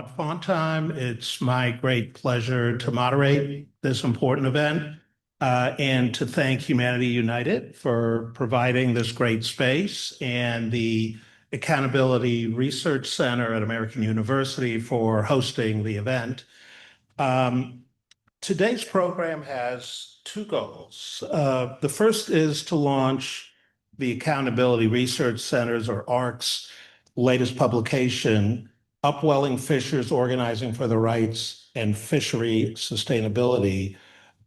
Font time. It's my great pleasure to moderate this important event and to thank Humanity United for providing this great space and the Accountability Research Center at American University for hosting the event. Today's program has two goals. The first is to launch the Accountability Research Center's, or ARC's, latest publication, Upwelling Fishers Organizing for the Rights and Fishery Sustainability,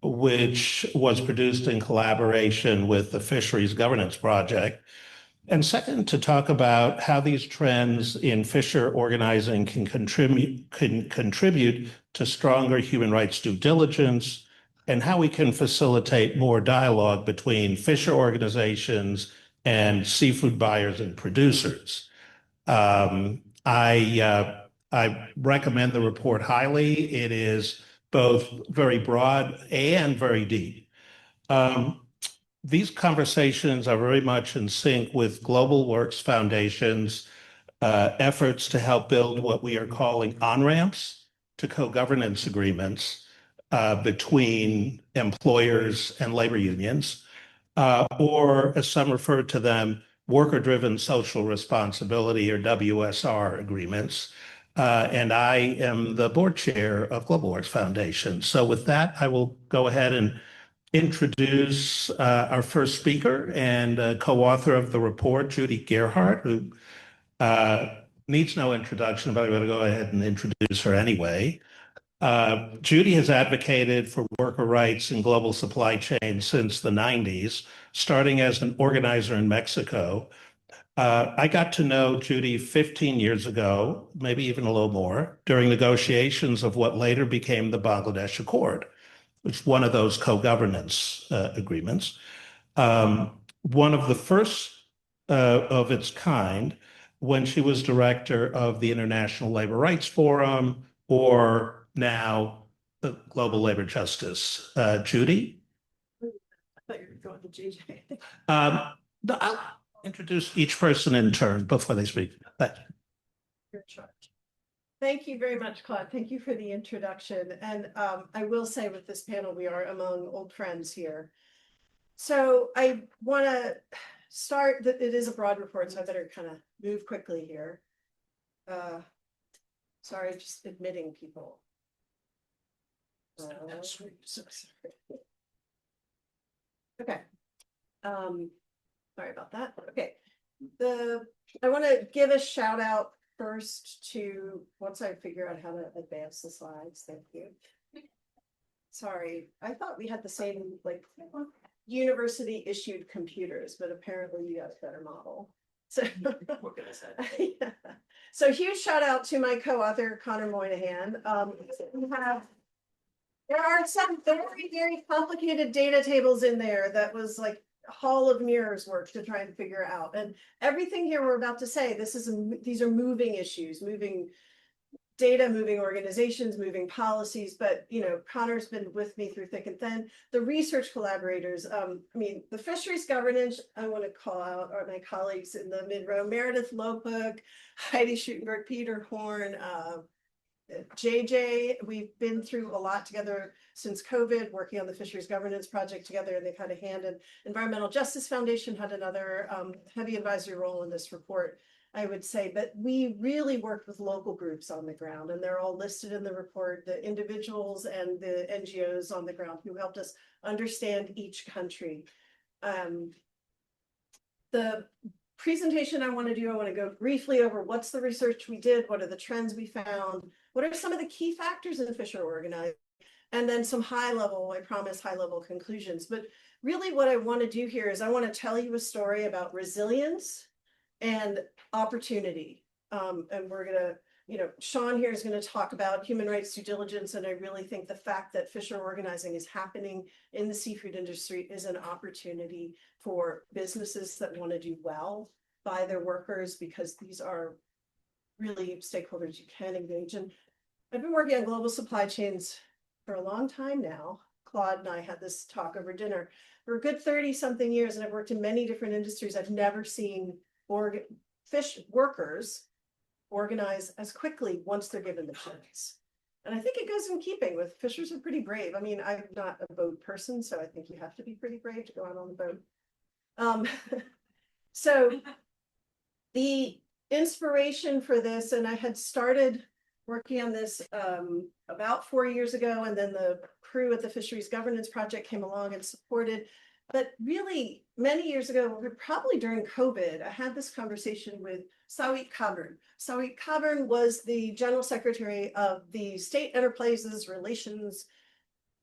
which was produced in collaboration with the Fisheries Governance Project. And second, to talk about how these trends in fisher organizing can contribute to stronger human rights due diligence, and how we can facilitate more dialogue between fisher organizations and seafood buyers and producers. I recommend the report highly. It is both very broad and very deep. These conversations are very much in sync with Global Works Foundation's efforts to help build what we are calling on-ramps to co-governance agreements between employers and labor unions, or as some refer to them, worker-driven social responsibility, or WSR agreements. And I am the board chair of Global Works Foundation. So with that, I will go ahead and introduce our first speaker and co-author of the report, Judy Gerhardt, who needs no introduction, but I'm going to go ahead and introduce her anyway. Judy has advocated for worker rights in global supply chains since the 90s, starting as an organizer in Mexico. I got to know Judy 15 years ago, maybe even a little more, during negotiations of what later became the Bangladesh Accord, which is one of those co-governance agreements. One of the first of its kind when she was director of the International Labor Rights Forum, or now the Global Labor Justice. Judy? I thought you were going to JJ. I'll introduce each person in turn before they speak. You're in charge. Thank you very much, Claude. Thank you for the introduction. And I will say with this panel, we are among old friends here. So I want to start that it is a broad report, so I better kind of move quickly here. Sorry, just admitting people. Okay. Sorry about that. Okay. I want to give a shout out first to, once I figure out how to advance the slides, thank you. Sorry, I thought we had the same university issued computers, but apparently you got a better model. So, what can I say? Yeah. So huge shout out to my co-author, Connor Moynihan. There are some very, very complicated data tables in there that was like hall of mirrors work to try and figure out. And everything here we're about to say, these are moving issues, moving data, moving organizations, moving policies. But Connor's been with me through thick and thin. The research collaborators, the fisheries governance, I want to call out are my colleagues in the mid row: Meredith Lopuk, Heidi Schutenberg, Peter Horn, JJ. We've been through a lot together since COVID, working on the Fisheries Governance Project together, and they've had a hand. And Environmental Justice Foundation had another heavy advisory role in this report, I would say. But we really worked with local groups on the ground, and they're all listed in the report, the individuals and the NGOs on the ground who helped us understand each country. The presentation I want to go briefly over what's the research we did, what are the trends we found, what are some of the key factors in fisher organizing, and then some I promise high level conclusions. But really what I want to do here is I want to tell you a story about resilience and opportunity. And we're going to, Sean here is going to talk about human rights due diligence. And I really think the fact that fisher organizing is happening in the seafood industry is an opportunity for businesses that want to do well by their workers, because these are really stakeholders you can engage in. I've been working on global supply chains for a long time now. Claude and I had this talk over dinner for a good 30-something years, and I've worked in many different industries. I've never seen fish workers organize as quickly once they're given the chance. And I think it goes in keeping with fishers are pretty brave. I mean, I'm not a boat person, so I think you have to be pretty brave to go out on the boat. So the inspiration for this, and I had started working on this about 4 years ago, and then the crew at the Fisheries Governance Project came along and supported. But really, many years ago, probably during COVID, I had this conversation with Sawit Kaburn. Sawit Kaburn was the General Secretary of the State Enterprises Relations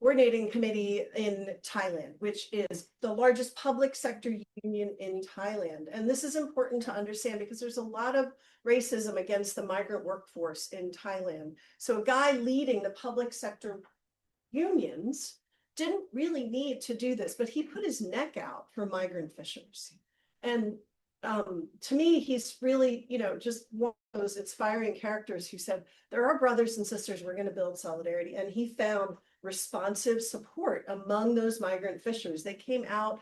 Coordinating Committee in Thailand, which is the largest public sector union in Thailand. And this is important to understand because there's a lot of racism against the migrant workforce in Thailand. So a guy leading the public sector unions didn't really need to do this, but he put his neck out for migrant fishers. And to me, he's really, just one of those inspiring characters who said, there are brothers and sisters, we're going to build solidarity. And he found responsive support among those migrant fishers. They came out,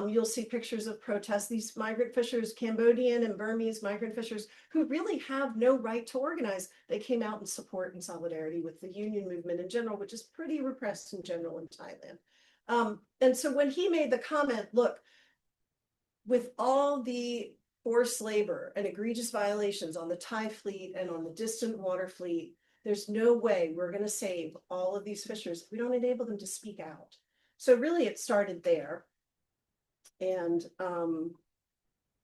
you'll see pictures of protests, these migrant fishers, Cambodian and Burmese migrant fishers who really have no right to organize. They came out in support and solidarity with the union movement in general, which is pretty repressed in general in Thailand. And so when he made the comment, look, with all the forced labor and egregious violations on the Thai fleet and on the distant water fleet, there's no way we're going to save all of these fishers if we don't enable them to speak out. So really it started there. And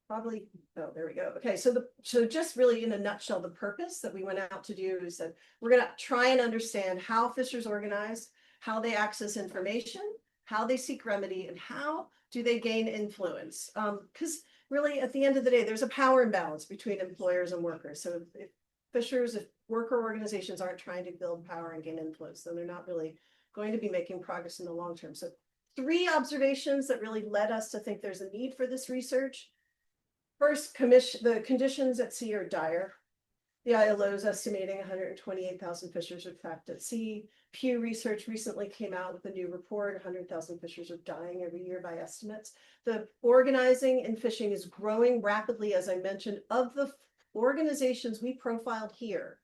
probably, oh, there we go. Okay, so just really in a nutshell, the purpose that we went out to do is that we're going to try and understand how fishers organize, how they access information, how they seek remedy, and how do they gain influence. Because really at the end of the day, there's a power imbalance between employers and workers. So if worker organizations aren't trying to build power and gain influence, then they're not really going to be making progress in the long term. So 3 observations that really led us to think there's a need for this research. First, the conditions at sea are dire. The ILO is estimating 128,000 fishers are trapped at sea. Pew Research recently came out with a new report, 100,000 fishers are dying every year by estimates. The organizing in fishing is growing rapidly, as I mentioned. Of the organizations we profiled here,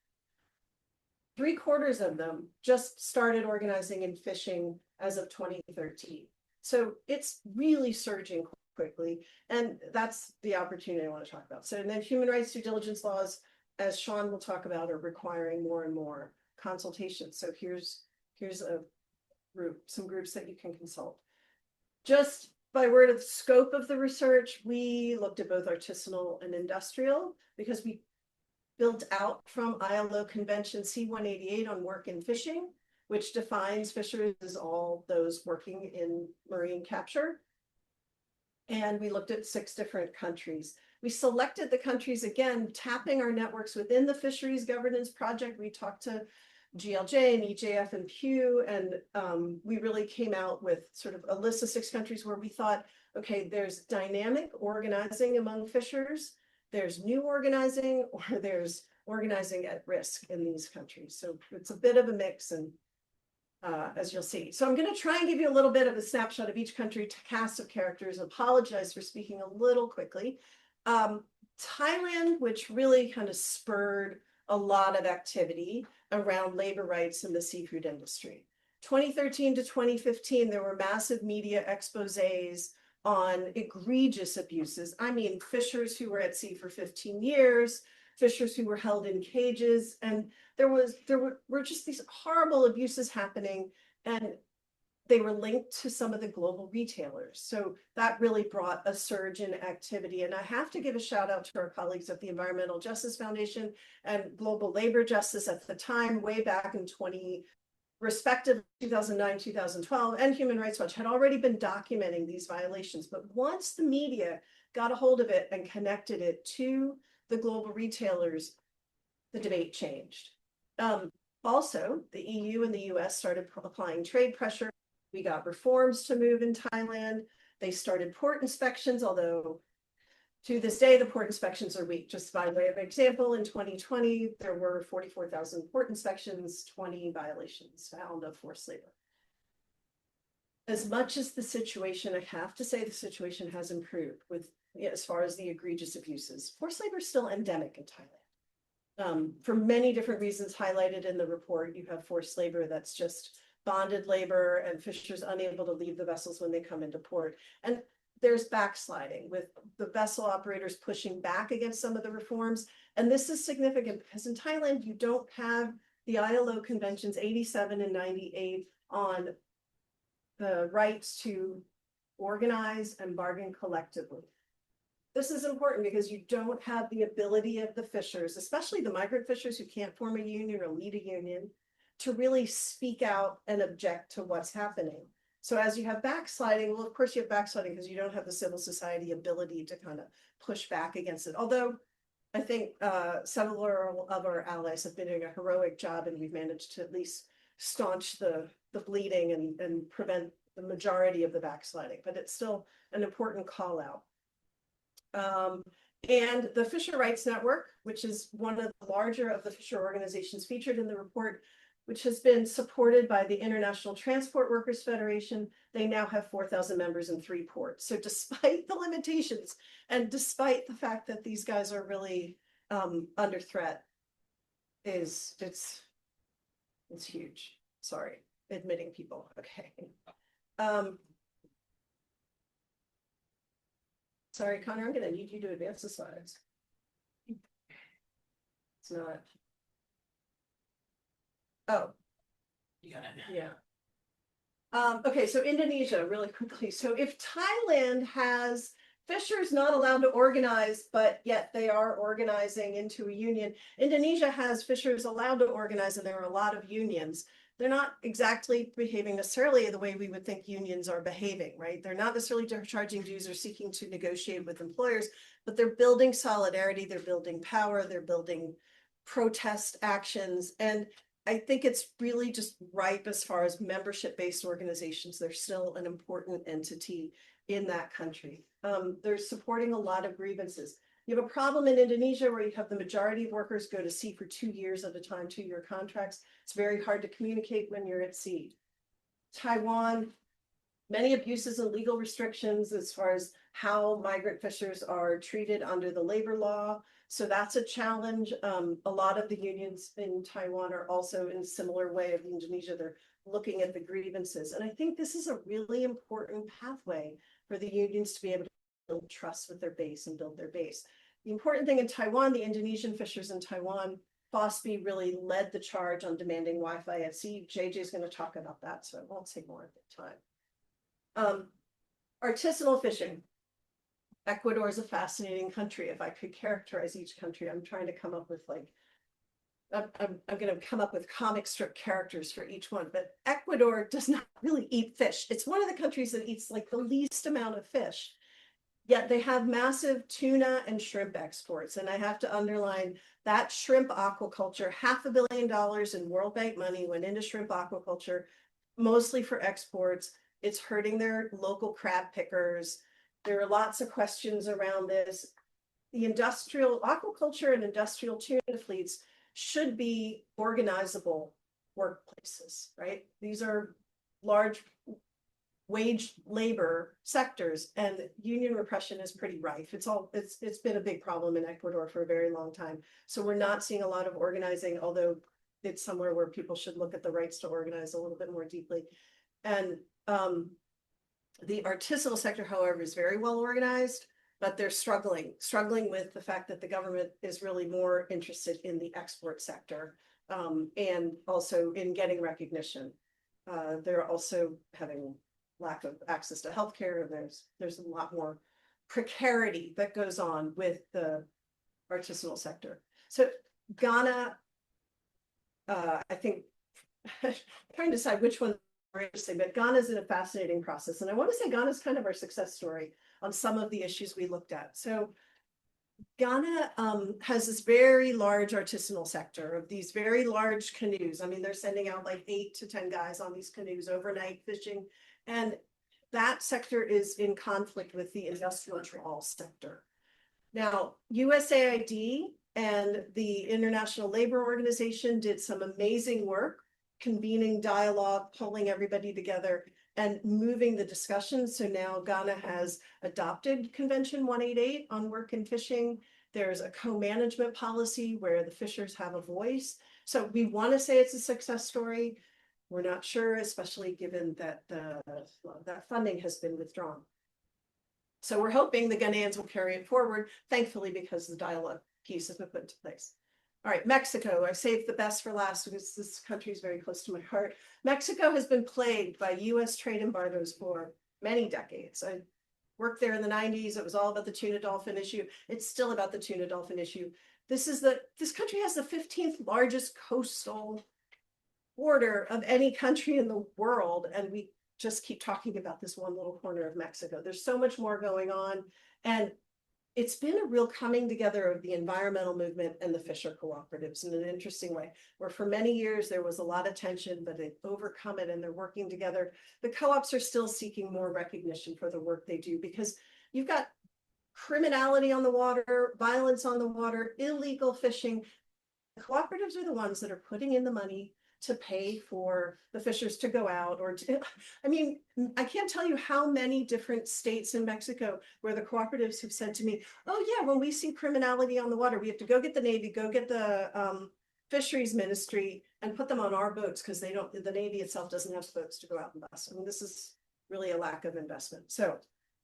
3/4 of them just started organizing in fishing as of 2013. So it's really surging quickly. And that's the opportunity I want to talk about. So and then human rights due diligence laws, as Sean will talk about, are requiring more and more consultations. So here's a group, some groups that you can consult. Just by word of scope of the research, we looked at both artisanal and industrial because we built out from ILO Convention C-188 on work in fishing, which defines fishers as all those working in marine capture. And we looked at 6 different countries. We selected the countries, again, tapping our networks within the Fisheries Governance Project. We talked to GLJ and EJF and Pew, and we really came out with sort of a list of 6 countries where we thought, okay, there's dynamic organizing among fishers, there's new organizing, or there's organizing at risk in these countries. So it's a bit of a mix, and as you'll see. So I'm going to try and give you a little bit of a snapshot of each country, cast of characters. Apologize for speaking a little quickly. Thailand, which really kind of spurred a lot of activity around labor rights in the seafood industry. 2013 to 2015, there were massive media exposés on egregious abuses. I mean, fishers who were at sea for 15 years, fishers who were held in cages, and there were just these horrible abuses happening, and they were linked to some of the global retailers. So that really brought a surge in activity. And I have to give a shout out to our colleagues at the Environmental Justice Foundation and Global Labor Justice at the time, way back in respectively 2009, 2012, and Human Rights Watch had already been documenting these violations. But once the media got a hold of it and connected it to the global retailers, the debate changed. Also, the EU and the US started applying trade pressure. We got reforms to move in Thailand. They started port inspections, although to this day, the port inspections are weak. Just by way of example, in 2020, there were 44,000 port inspections, 20 violations found of forced labor. As much as the situation, I have to say the situation has improved with as far as the egregious abuses. Forced labor is still endemic in Thailand. for many different reasons highlighted in the report. You have forced labor that's just bonded labor and fishers unable to leave the vessels when they come into port. And there's backsliding with the vessel operators pushing back against some of the reforms. And this is significant because in Thailand, you don't have the ILO conventions 87 and 98 on the rights to organize and bargain collectively. This is important because you don't have the ability of the fishers, especially the migrant fishers who can't form a union or lead a union, to really speak out and object to what's happening. So as you have backsliding, well, of course you have backsliding because you don't have the civil society ability to kind of push back against it. Although I think several of our allies have been doing a heroic job and we've managed to at least staunch the bleeding and prevent the majority of the backsliding, but it's still an important call out. And the Fisher Rights Network, which is one of the larger of the fisher organizations featured in the report, which has been supported by the International Transport Workers Federation. They now have 4,000 members in 3 ports. So despite the limitations and despite the fact that these guys are really under threat, it's huge. Sorry, admitting people. Okay. Sorry, Connor, I'm going to need you to advance the slides. It's not. Oh, You got it. yeah. Okay, so Indonesia, really quickly. So if Thailand has fishers not allowed to organize, but yet they are organizing into a union, Indonesia has fishers allowed to organize, and there are a lot of unions. They're not exactly behaving necessarily the way we would think unions are behaving, right? They're not necessarily charging dues or seeking to negotiate with employers, but they're building solidarity, they're building power, they're building protest actions. And I think it's really just ripe as far as membership-based organizations. They're still an important entity in that country. They're supporting a lot of grievances. You have a problem in Indonesia where you have the majority of workers go to sea for 2 years at a time, 2-year contracts. It's very hard to communicate when you're at sea. Taiwan, many abuses and legal restrictions as far as how migrant fishers are treated under the labor law. So that's a challenge. A lot of the unions in Taiwan are also in a similar way of Indonesia. They're looking at the grievances. And I think this is a really important pathway for the unions to be able to build trust with their base and build their base. The important thing in Taiwan, the Indonesian fishers in Taiwan, FOSBI really led the charge on demanding Wi-Fi at sea. JJ is going to talk about that, so I won't take more of the time. Artisanal fishing. Ecuador is a fascinating country. If I could characterize each country, I'm trying to come up with like, I'm going to come up with comic strip characters for each one, but Ecuador does not really eat fish. It's one of the countries that eats like the least amount of fish, yet they have massive tuna and shrimp exports. And I have to underline that shrimp aquaculture, $500 million in World Bank money went into shrimp aquaculture, mostly for exports. It's hurting their local crab pickers. There are lots of questions around this. The industrial aquaculture and industrial tuna fleets should be organizable workplaces, right? These are large wage labor sectors, and union repression is pretty rife. It's been a big problem in Ecuador for a very long time. So we're not seeing a lot of organizing, although it's somewhere where people should look at the rights to organize a little bit more deeply. And the artisanal sector, however, is very well organized, but they're struggling with the fact that the government is really more interested in the export sector and also in getting recognition. They're also having lack of access to healthcare, and there's a lot more precarity that goes on with the artisanal sector. So Ghana, I think, trying to decide which one interesting, but Ghana is in a fascinating process. And I want to say Ghana is kind of our success story on some of the issues we looked at. So Ghana has this very large artisanal sector of these very large canoes. I mean, they're sending out like 8 to 10 guys on these canoes overnight fishing. And that sector is in conflict with the industrial trawl sector. Now, USAID and the International Labor Organization did some amazing work convening dialogue, pulling everybody together and moving the discussion. So now Ghana has adopted Convention 188 on work and fishing. There's a co-management policy where the fishers have a voice. So we want to say it's a success story. We're not sure, especially given that that funding has been withdrawn. So we're hoping the Ghanaians will carry it forward, thankfully, because the dialogue piece has been put into place. All right, Mexico, I saved the best for last because this country is very close to my heart. Mexico has been plagued by US trade embargoes for many decades. I worked there in the 90s. It was all about the tuna dolphin issue. It's still about the tuna dolphin issue. This country has the 15th largest coastal border of any country in the world. And we just keep talking about this one little corner of Mexico. There's so much more going on. And it's been a real coming together of the environmental movement and the fisher cooperatives in an interesting way, where for many years there was a lot of tension, but they've overcome it and they're working together. The co-ops are still seeking more recognition for the work they do, because you've got criminality on the water, violence on the water, illegal fishing. The cooperatives are the ones that are putting in the money to pay for the fishers to go out or to, I mean, I can't tell you how many different states in Mexico where the cooperatives have said to me, oh yeah, when we see criminality on the water, we have to go get the Navy, go get the Fisheries Ministry and put them on our boats because the Navy itself doesn't have boats to go out and bust. I mean, this is really a lack of investment. So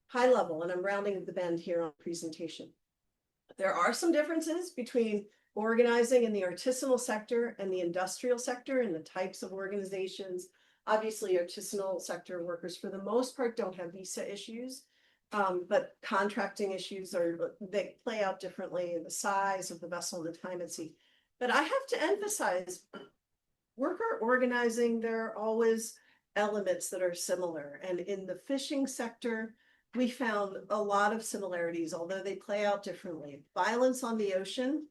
high level, and I'm rounding the bend here on presentation. There are some differences between organizing in the artisanal sector and the industrial sector and the types of organizations. Obviously, artisanal sector workers, for the most part, don't have visa issues, but contracting issues they play out differently in the size of the vessel and the time at sea. But I have to emphasize, worker organizing, there are always elements that are similar. And in the fishing sector, we found a lot of similarities, although they play out differently. Violence on the ocean.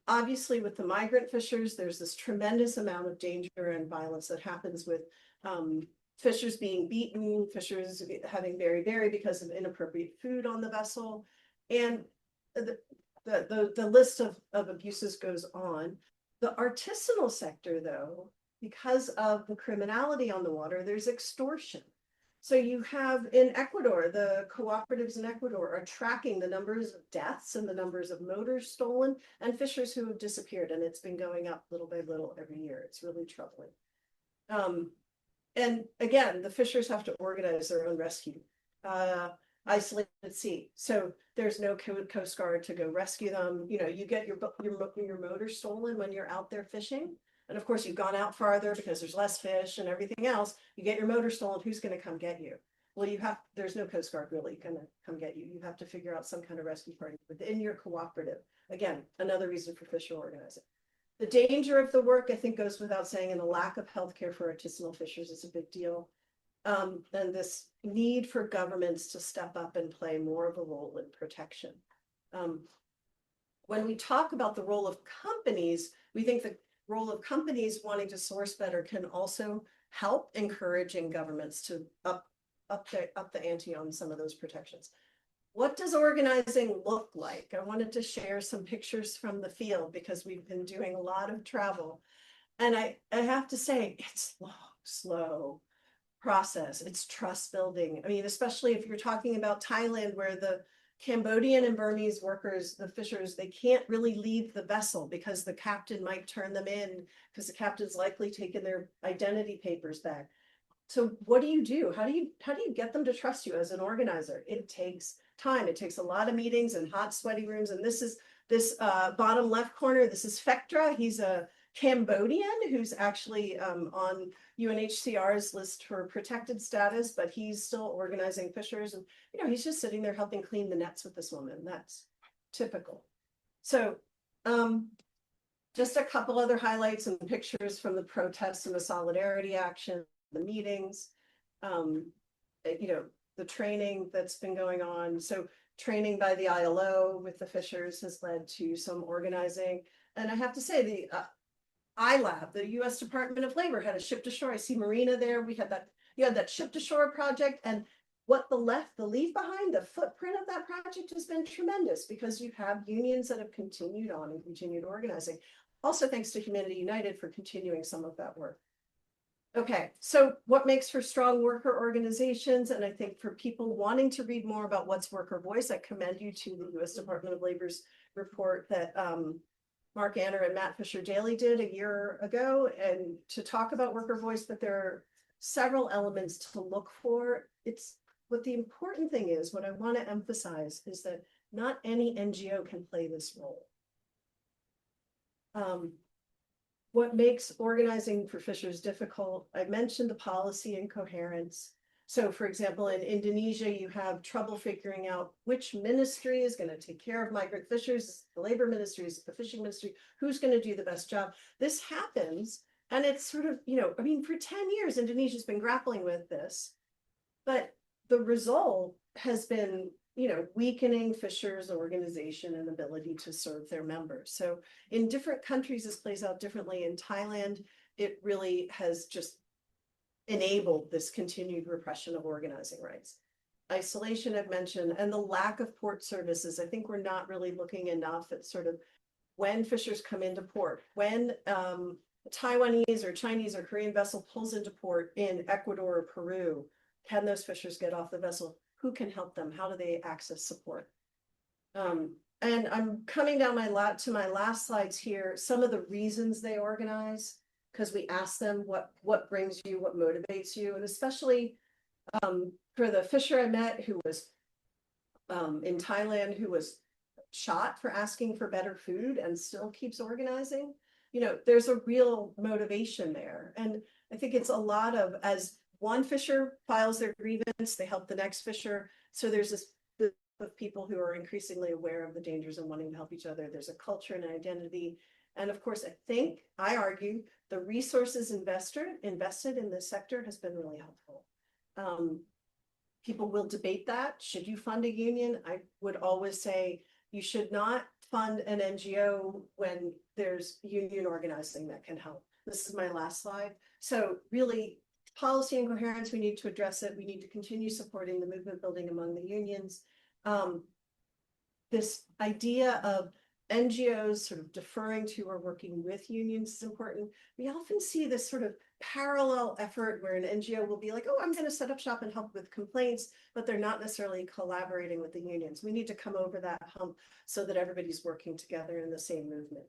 Obviously, with the migrant fishers, there's this tremendous amount of danger and violence that happens with fishers being beaten, fishers having beriberi because of inappropriate food on the vessel. And the list of abuses goes on. The artisanal sector, though, because of the criminality on the water, there's extortion. So you have in Ecuador, the cooperatives in Ecuador are tracking the numbers of deaths and the numbers of motors stolen and fishers who have disappeared. And it's been going up little by little every year. It's really troubling. And again, the fishers have to organize their own rescue. Isolated at sea. So there's no Coast Guard to go rescue them. You know, you get your motor stolen when you're out there fishing. And of course, you've gone out farther because there's less fish and everything else. You get your motor stolen, who's going to come get you? Well, there's no Coast Guard really going to come get you. You have to figure out some kind of rescue party within your cooperative. Again, another reason for fisher organizing. The danger of the work, I think, goes without saying, and the lack of healthcare for artisanal fishers is a big deal. And this need for governments to step up and play more of a role in protection. When we talk about the role of companies, we think the role of companies wanting to source better can also help encouraging governments to up the ante on some of those protections. What does organizing look like? I wanted to share some pictures from the field because we've been doing a lot of travel. And I have to say, it's long, slow process. It's trust building. I mean, especially if you're talking about Thailand, where the Cambodian and Burmese workers, the fishers, they can't really leave the vessel because the captain might turn them in because the captain's likely taken their identity papers back. So what do you do? How do you get them to trust you as an organizer? It takes time. It takes a lot of meetings and hot, sweaty rooms. And this bottom left corner, this is Fektra. He's a Cambodian who's actually on UNHCR's list for protected status, but he's still organizing fishers. And, you know, he's just sitting there helping clean the nets with this woman. That's typical. So just a couple other highlights and pictures from the protests and the solidarity action, the meetings, you know, the training that's been going on. So training by the ILO with the fishers has led to some organizing. And I have to say, the ILAB, the U.S. Department of Labor, had a ship to shore. I see Marina there. We had that ship to shore project, and what the leave behind, the footprint of that project has been tremendous because you have unions that have continued on and continued organizing. Also, thanks to Humanity United for continuing some of that work. Okay, so what makes for strong worker organizations? And I think for people wanting to read more about what's worker voice, I commend you to the US Department of Labor's report that Mark Anner and Matt Fisher Daly did a year ago, and to talk about worker voice, but there are several elements to look for. It's what the important thing is, what I want to emphasize is that not any NGO can play this role. What makes organizing for fishers difficult? I mentioned the policy incoherence. So for example, in Indonesia, you have trouble figuring out which ministry is going to take care of migrant fishers, the labor ministry, is the fishing ministry, who's going to do the best job. This happens, and it's sort of, I mean, for 10 years, Indonesia's been grappling with this, but the result has been weakening fishers organization and ability to serve their members. So in different countries, this plays out differently. In Thailand, it really has just enabled this continued repression of organizing rights. Isolation I've mentioned, and the lack of port services. I think we're not really looking enough at sort of when fishers come into port, when a Taiwanese or Chinese or Korean vessel pulls into port in Ecuador or Peru, can those fishers get off the vessel? Who can help them? How do they access support? And I'm coming down to my last slides here, some of the reasons they organize, because we asked them what brings you, what motivates you, and especially for the fisher I met who was in Thailand, who was shot for asking for better food and still keeps organizing. There's a real motivation there. And I think it's a lot of, as one fisher files their grievance, they help the next fisher. So there's this group of people who are increasingly aware of the dangers and wanting to help each other. There's a culture and an identity. And of course, I argue, the resources invested in this sector has been really helpful. People will debate that. Should you fund a union? I would always say you should not fund an NGO when there's union organizing that can help. This is my last slide. So really, policy incoherence, we need to address it. We need to continue supporting the movement building among the unions. This idea of NGOs sort of deferring to or working with unions is important. We often see this sort of parallel effort where an NGO will be like, oh, I'm going to set up shop and help with complaints, but they're not necessarily collaborating with the unions. We need to come over that hump so that everybody's working together in the same movement.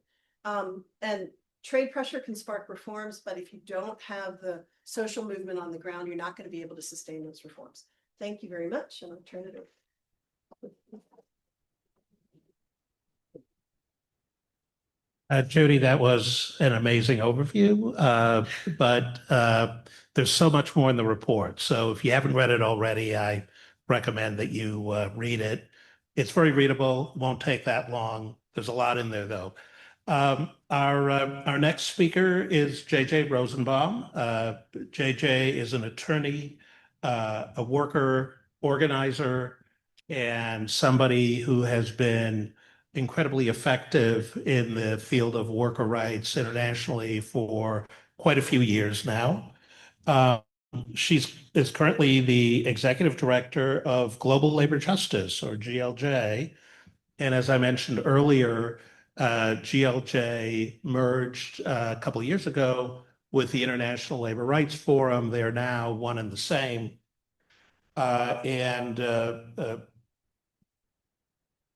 And trade pressure can spark reforms, but if you don't have the social movement on the ground, you're not going to be able to sustain those reforms. Thank you very much, and I'll turn it over. Judy, that was an amazing overview, but there's so much more in the report. So if you haven't read it already, I recommend that you read it. It's very readable, won't take that long. There's a lot in there, though. Our next speaker is JJ Rosenbaum. JJ is an attorney, a worker organizer, and somebody who has been incredibly effective in the field of worker rights internationally for quite a few years now. She is currently the executive director of Global Labor Justice, or GLJ. And as I mentioned earlier, GLJ merged a couple of years ago with the International Labor Rights Forum. They are now one and the same.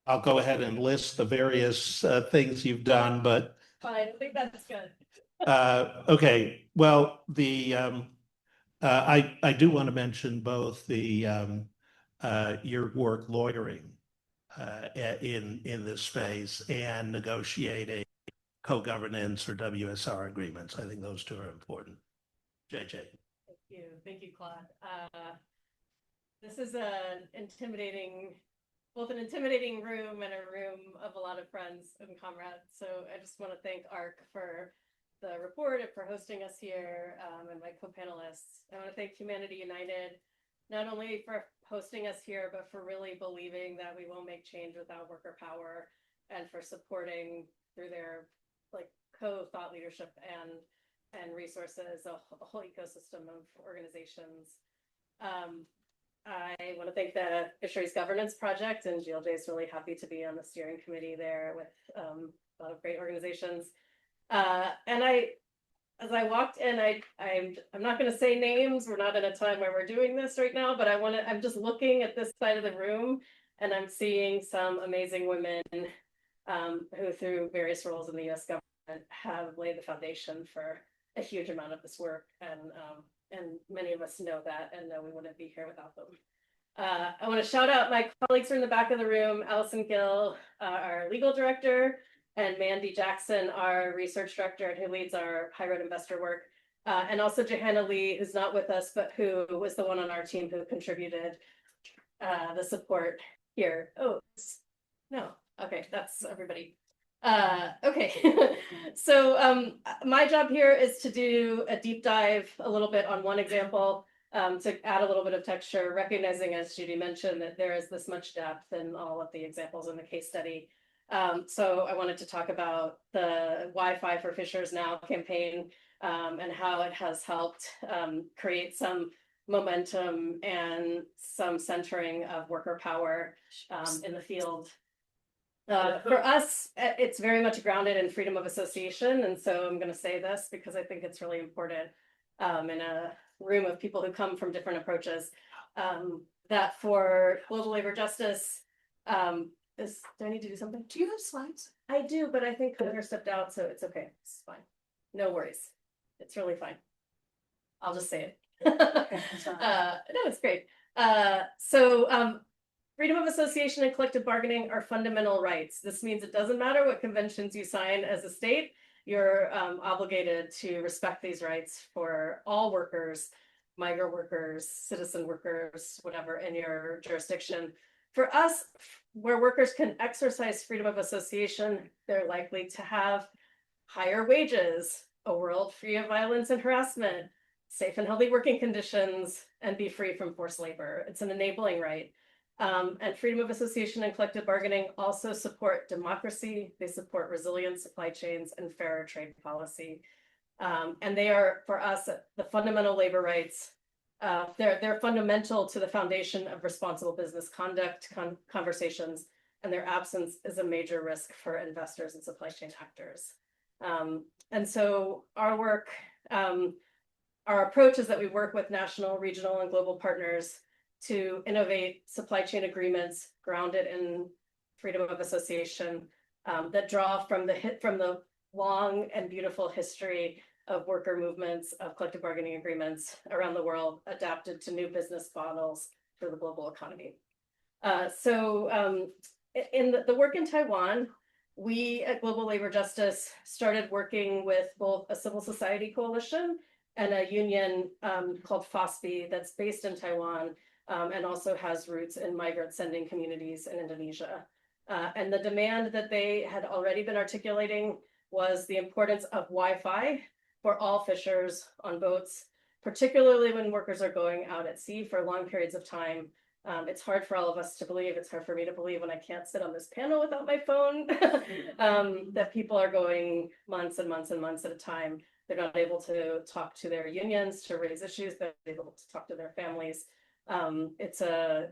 I'll go ahead and list the various things you've done, but Fine, I think that's good. okay. Well, I do want to mention both your work lawyering in this space and negotiating co-governance or WSR agreements. I think those two are important. JJ. Thank you, Claude. This is both an intimidating room and a room of a lot of friends and comrades. So I just want to thank ARC for the report and for hosting us here, and my co-panelists. I want to thank Humanity United, not only for hosting us here, but for really believing that we will make change without worker power, and for supporting through their co-thought leadership and resources, a whole ecosystem of organizations. I want to thank the Fisheries Governance Project, and GLJ is really happy to be on the steering committee there with a lot of great organizations. And as I walked in, I'm not going to say names. We're not in a time where we're doing this right now, but I'm just looking at this side of the room, and I'm seeing some amazing women who, through various roles in the U.S. government, have laid the foundation for a huge amount of this work, and many of us know that and know we wouldn't be here without them. I want to shout out my colleagues from the back of the room, Allison Gill, our legal director, and Mandy Jackson, our research director, who leads our high road investor work, and also Johanna Lee, who's not with us, but who was the one on our team who contributed the support here. Oh, no, okay, that's everybody. Okay, so my job here is to do a deep dive a little bit on one example, to add a little bit of texture, recognizing, as Judy mentioned, that there is this much depth in all of the examples in the case study. So I wanted to talk about the Wi-Fi for Fishers Now campaign, and how it has helped create some momentum and some centering of worker power in the field. For us, it's very much grounded in freedom of association. And so I'm going to say this because I think it's really important in a room of people who come from different approaches, that for global labor justice, do I need to do something? Do you have slides? I do, but I think Claire stepped out, so it's okay. It's fine. No worries. It's really fine. I'll just say it. No, it's great. Freedom of association and collective bargaining are fundamental rights. This means it doesn't matter what conventions you sign as a state, you're obligated to respect these rights for all workers, migrant workers, citizen workers, whatever, in your jurisdiction. For us, where workers can exercise freedom of association, they're likely to have higher wages, a world free of violence and harassment, safe and healthy working conditions, and be free from forced labor. It's an enabling right. And freedom of association and collective bargaining also support democracy. They support resilient supply chains and fairer trade policy. And they are, for us, the fundamental labor rights. They're fundamental to the foundation of responsible business conduct conversations, and their absence is a major risk for investors and supply chain actors. And so our work, our approach is that we work with national, regional, and global partners to innovate supply chain agreements grounded in freedom of association, that draw from the long and beautiful history of worker movements, of collective bargaining agreements around the world, adapted to new business models for the global economy. In the work in Taiwan, we at Global Labor Justice started working with both a civil society coalition and a union called FOSBI that's based in Taiwan, and also has roots in migrant sending communities in Indonesia. And the demand that they had already been articulating was the importance of Wi-Fi for all fishers on boats, particularly when workers are going out at sea for long periods of time. It's hard for all of us to believe, it's hard for me to believe when I can't sit on this panel without my phone, that people are going months and months and months at a time. They're not able to talk to their unions to raise issues, they're able to talk to their families. It's a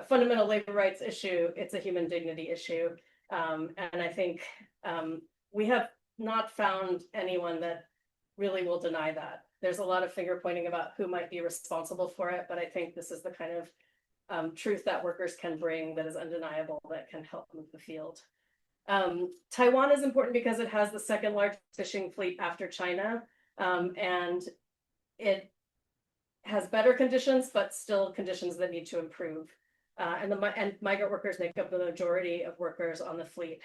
fundamental labor rights issue. It's a human dignity issue. And I think we have not found anyone that really will deny that. There's a lot of finger pointing about who might be responsible for it, but I think this is the kind of truth that workers can bring that is undeniable, that can help move the field. Taiwan is important because it has the second largest fishing fleet after China, and it has better conditions, but still conditions that need to improve. And migrant workers make up the majority of workers on the fleet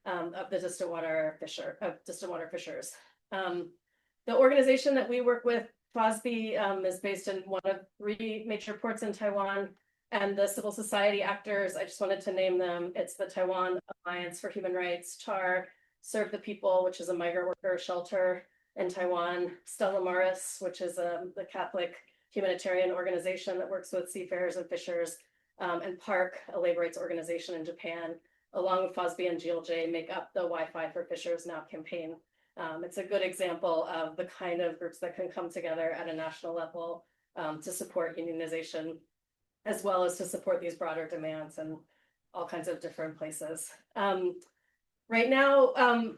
of the distant water fishers. The organization that we work with, FOSBI, is based in one of 3 major ports in Taiwan, and the civil society actors, I just wanted to name them. It's the Taiwan Alliance for Human Rights, TAR, Serve the People, which is a migrant worker shelter in Taiwan, Stella Maris, which is the Catholic humanitarian organization that works with seafarers and fishers, and PARC, a labor rights organization in Japan, along with FOSBI and GLJ, make up the Wi-Fi for Fishers Now campaign. It's a good example of the kind of groups that can come together at a national level to support unionization, as well as to support these broader demands in all kinds of different places. Right now,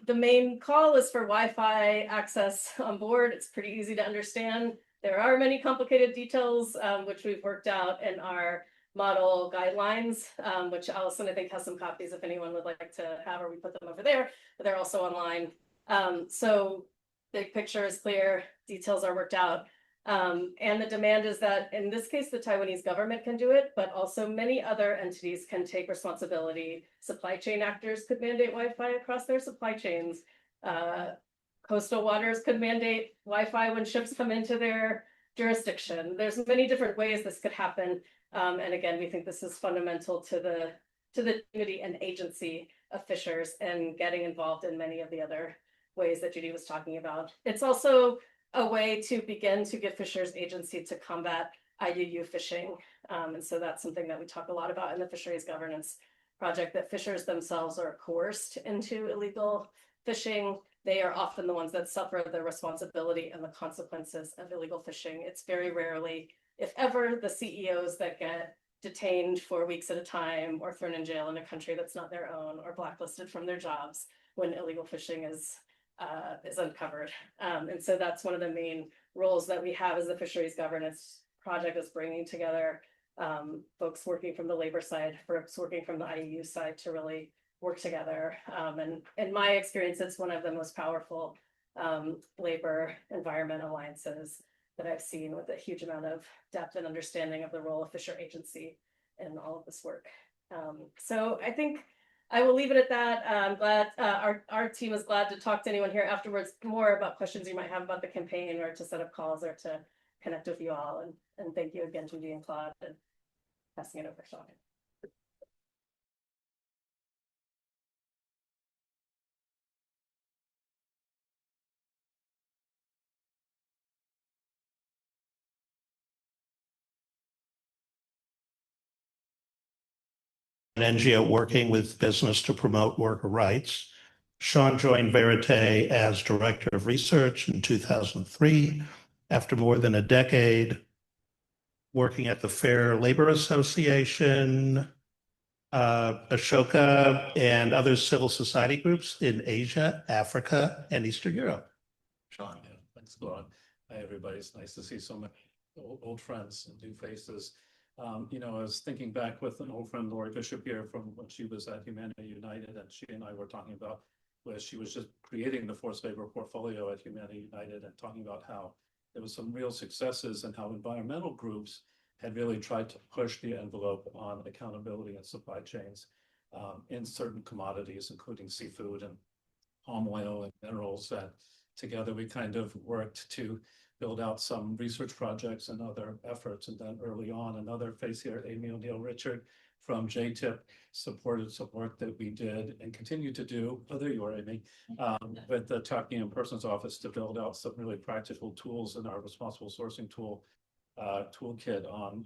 the main call is for Wi-Fi access on board. It's pretty easy to understand. There are many complicated details, which we've worked out in our model guidelines, which Allison, I think, has some copies if anyone would like to have, or we put them over there, but they're also online. So big picture is clear, details are worked out. And the demand is that, in this case, the Taiwanese government can do it, but also many other entities can take responsibility. Supply chain actors could mandate Wi-Fi across their supply chains. Coastal waters could mandate Wi-Fi when ships come into their jurisdiction. There's many different ways this could happen. And again, we think this is fundamental to the duty and agency of fishers and getting involved in many of the other ways that Judy was talking about. It's also a way to begin to give fishers agency to combat IUU fishing. And so that's something that we talk a lot about in the fisheries governance project, that fishers themselves are coerced into illegal fishing. They are often the ones that suffer the responsibility and the consequences of illegal fishing. It's very rarely, if ever, the CEOs that get detained for weeks at a time or thrown in jail in a country that's not their own, or blacklisted from their jobs when illegal fishing is uncovered. And so that's one of the main roles that we have as the fisheries governance project, is bringing together folks working from the labor side, folks working from the IUU side, to really work together. And in my experience, it's one of the most powerful labor environment alliances that I've seen, with a huge amount of depth and understanding of the role of fisher agency in all of this work. So I think I will leave it at that. I'm glad our team is glad to talk to anyone here afterwards more about questions you might have about the campaign, or to set up calls, or to connect with you all. And thank you again, Judy and Claude, and passing it over to Sean. An NGO working with business to promote worker rights. Sean joined Verite as Director of Research in 2003, after more than a decade working at the Fair Labor Association, Ashoka, and other civil society groups in Asia, Africa, and Eastern Europe. Sean. Yeah, thanks, Claude. Hi, everybody. It's nice to see so many old friends and new faces. You know, I was thinking back with an old friend, Lori Bishop, here from when she was at Humanity United, and she and I were talking about where she was just creating the forced labor portfolio at Humanity United, and talking about how there was some real successes, and how environmental groups had really tried to push the envelope on accountability and supply chains in certain commodities, including seafood and palm oil and minerals, that together we kind of worked to build out some research projects and other efforts. And then early on, another face here, Amy O'Neill Richard from JTIP, supported some work that we did and continue to do. Oh, there you are, Amy, with the Talking in Persons Office, to build out some really practical tools in our responsible sourcing toolkit on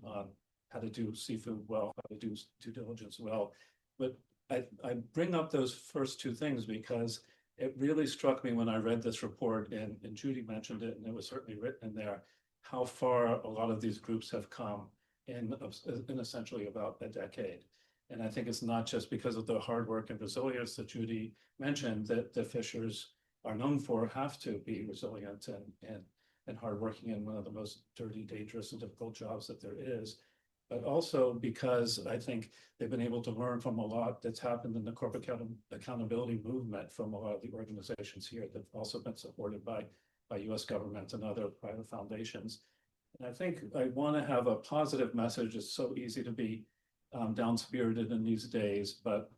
how to do seafood well, how to do due diligence well. But I bring up those first two things because it really struck me when I read this report, and Judy mentioned it, and it was certainly written in there, how far a lot of these groups have come in essentially about a decade. And I think it's not just because of the hard work and resilience that Judy mentioned, that the fishers are known for, have to be resilient and hardworking in one of the most dirty, dangerous, and difficult jobs that there is. But also because I think they've been able to learn from a lot that's happened in the corporate accountability movement from a lot of the organizations here that have also been supported by US government and other private foundations. And I think I want to have a positive message. It's so easy to be down-spirited in these days, but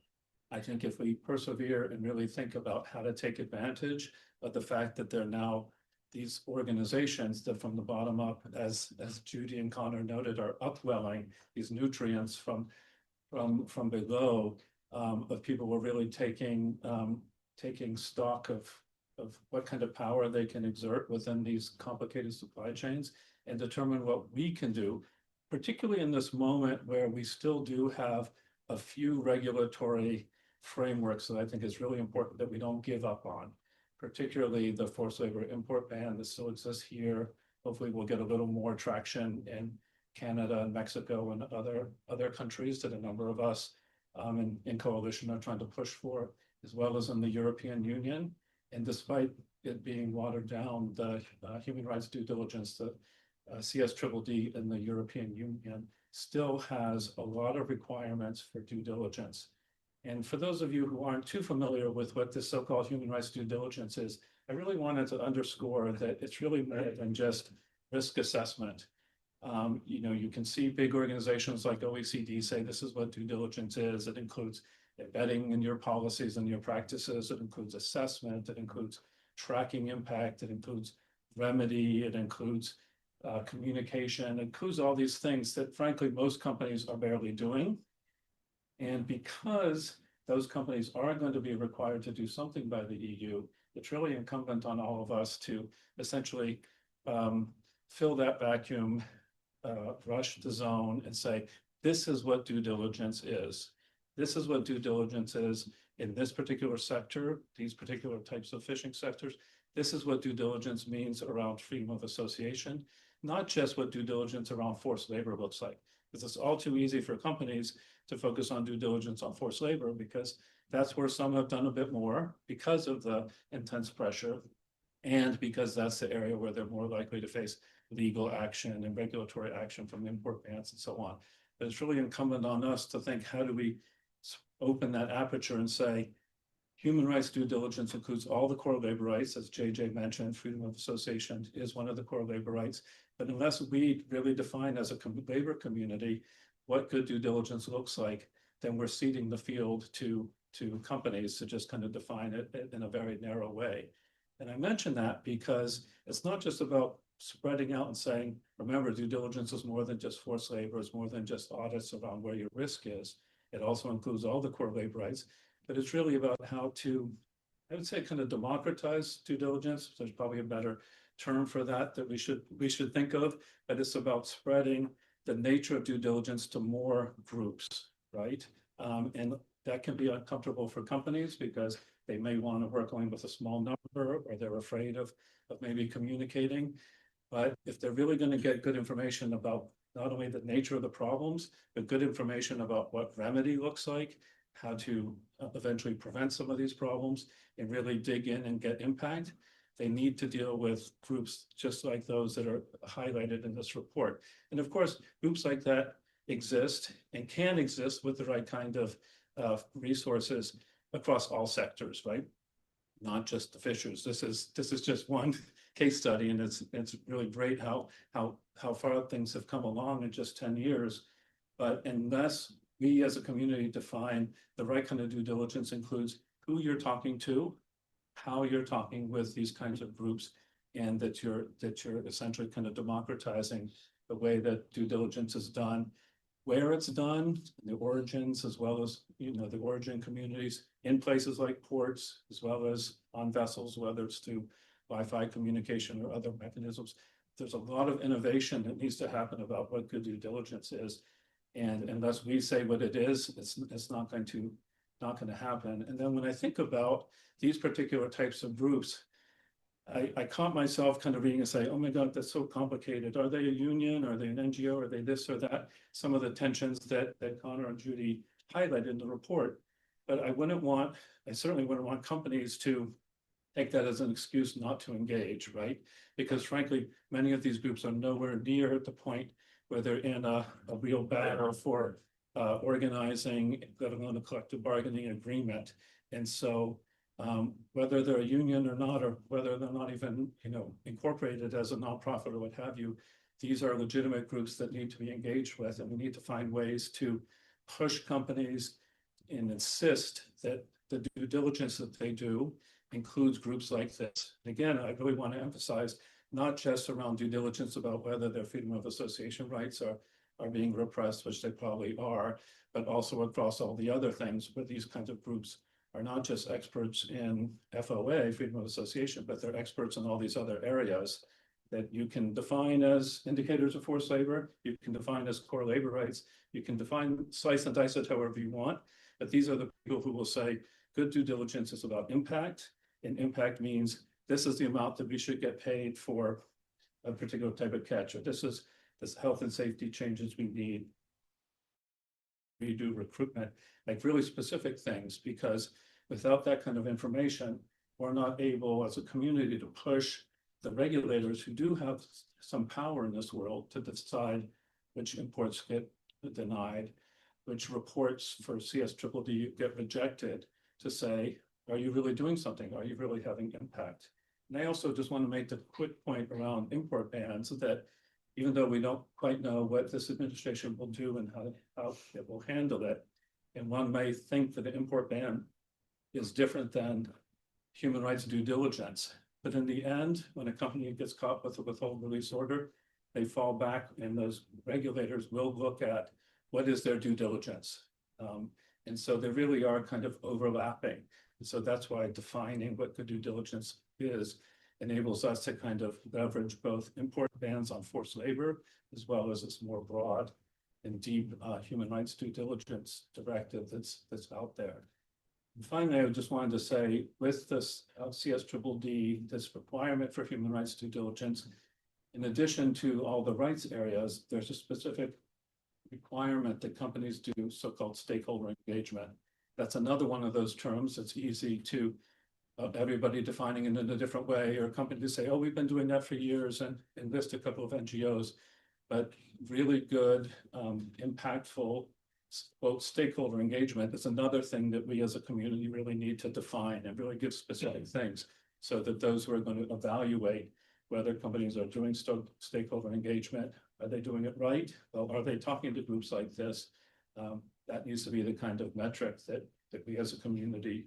I think if we persevere and really think about how to take advantage of the fact that they're now these organizations that from the bottom up, as Judy and Connor noted, are upwelling these nutrients from below, of people who are really taking stock of what kind of power they can exert within these complicated supply chains, and determine what we can do, particularly in this moment where we still do have a few regulatory frameworks that I think is really important that we don't give up on, particularly the forced labor import ban that still exists here. Hopefully we'll get a little more traction in Canada and Mexico and other countries that a number of us in coalition are trying to push for. as well as in the European Union. And despite it being watered down, the human rights due diligence, the CSDDD in the European Union still has a lot of requirements for due diligence. And for those of you who aren't too familiar with what this so-called human rights due diligence is, I really wanted to underscore that it's really more than just risk assessment. You can see big organizations like OECD say this is what due diligence is. It includes embedding in your policies and your practices. It includes assessment. It includes tracking impact. It includes remedy. It includes communication. It includes all these things that, frankly, most companies are barely doing. And because those companies are going to be required to do something by the EU, it's really incumbent on all of us to essentially fill that vacuum, rush the zone and say, this is what due diligence is. This is what due diligence is in this particular sector, these particular types of fishing sectors. This is what due diligence means around freedom of association, not just what due diligence around forced labor looks like. Because it's all too easy for companies to focus on due diligence on forced labor because that's where some have done a bit more because of the intense pressure and because that's the area where they're more likely to face legal action and regulatory action from import bans and so on. But it's really incumbent on us to think, how do we open that aperture and say, human rights due diligence includes all the core labor rights, as JJ mentioned, freedom of association is one of the core labor rights. But unless we really define as a labor community what good due diligence looks like, then we're ceding the field to companies to just kind of define it in a very narrow way. And I mention that because it's not just about spreading out and saying, remember, due diligence is more than just forced labor, it's more than just audits around where your risk is. It also includes all the core labor rights, but it's really about how to, I would say, kind of democratize due diligence. There's probably a better term for that we should think of, but it's about spreading the nature of due diligence to more groups, right? And that can be uncomfortable for companies because they may want to work only with a small number, or they're afraid of maybe communicating. But if they're really going to get good information about not only the nature of the problems, but good information about what remedy looks like, how to eventually prevent some of these problems and really dig in and get impact, they need to deal with groups just like those that are highlighted in this report. And of course, groups like that exist and can exist with the right kind of resources across all sectors, right? Not just the fishers. This is just one case study, and it's really great how far things have come along in just 10 years. But unless we as a community define the right kind of due diligence includes who you're talking to, how you're talking with these kinds of groups, and that you're essentially kind of democratizing the way that due diligence is done, where it's done, the origins, as well as the origin communities in places like ports, as well as on vessels, whether it's through Wi-Fi communication or other mechanisms. There's a lot of innovation that needs to happen about what good due diligence is, and unless we say what it is, it's not going to happen. And then when I think about these particular types of groups, I caught myself kind of reading and say, oh my God, that's so complicated. Are they a union? Are they an NGO? Are they this or that? Some of the tensions that Connor and Judy highlighted in the report. But I certainly wouldn't want companies to take that as an excuse not to engage, right? Because frankly, many of these groups are nowhere near the point where they're in a real battle for organizing, let alone a collective bargaining agreement. And so whether they're a union or not, or whether they're not even incorporated as a nonprofit or what have you, these are legitimate groups that need to be engaged with, and we need to find ways to push companies and insist that the due diligence that they do includes groups like this. And again, I really want to emphasize not just around due diligence about whether their freedom of association rights are being repressed, which they probably are, but also across all the other things where these kinds of groups are not just experts in FOA, freedom of association, but they're experts in all these other areas that you can define as indicators of forced labor, you can define as core labor rights, you can define, slice and dice it however you want, but these are the people who will say good due diligence is about impact, and impact means this is the amount that we should get paid for a particular type of catch, or this health and safety changes we need. We do recruitment, like really specific things, because without that kind of information, we're not able as a community to push the regulators who do have some power in this world to decide which imports get denied, which reports for CSDDD get rejected, to say, are you really doing something? Are you really having impact? And I also just want to make the quick point around import bans that even though we don't quite know what this administration will do and how it will handle it, and one may think that the import ban is different than human rights due diligence. But in the end, when a company gets caught with a withhold release order, they fall back and those regulators will look at what is their due diligence. And so they really are kind of overlapping. And so that's why defining what the due diligence is enables us to kind of leverage both import bans on forced labor, as well as this more broad and deep human rights due diligence directive that's out there. And finally, I just wanted to say, with this CSDDD, this requirement for human rights due diligence, in addition to all the rights areas, there's a specific requirement that companies do so-called stakeholder engagement. That's another one of those terms that's easy to everybody defining it in a different way, or companies say, oh, we've been doing that for years, and list a couple of NGOs, but really good, impactful, quote, stakeholder engagement is another thing that we as a community really need to define and really give specific things so that those who are going to evaluate whether companies are doing stakeholder engagement, are they doing it right? Well, are they talking to groups like this? That needs to be the kind of metric that we as a community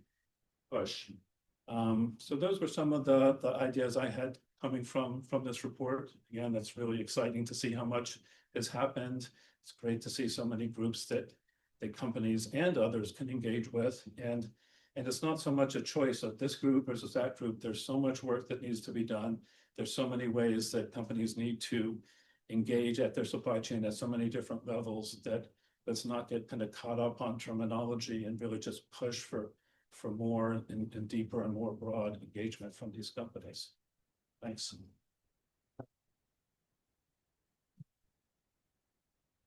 push. So those were some of the ideas I had coming from this report. Again, it's really exciting to see how much has happened. It's great to see so many groups that companies and others can engage with. And it's not so much a choice of this group versus that group. There's so much work that needs to be done. There's so many ways that companies need to engage at their supply chain at so many different levels that let's not get kind of caught up on terminology and really just push for more and deeper and more broad engagement from these companies. Thanks.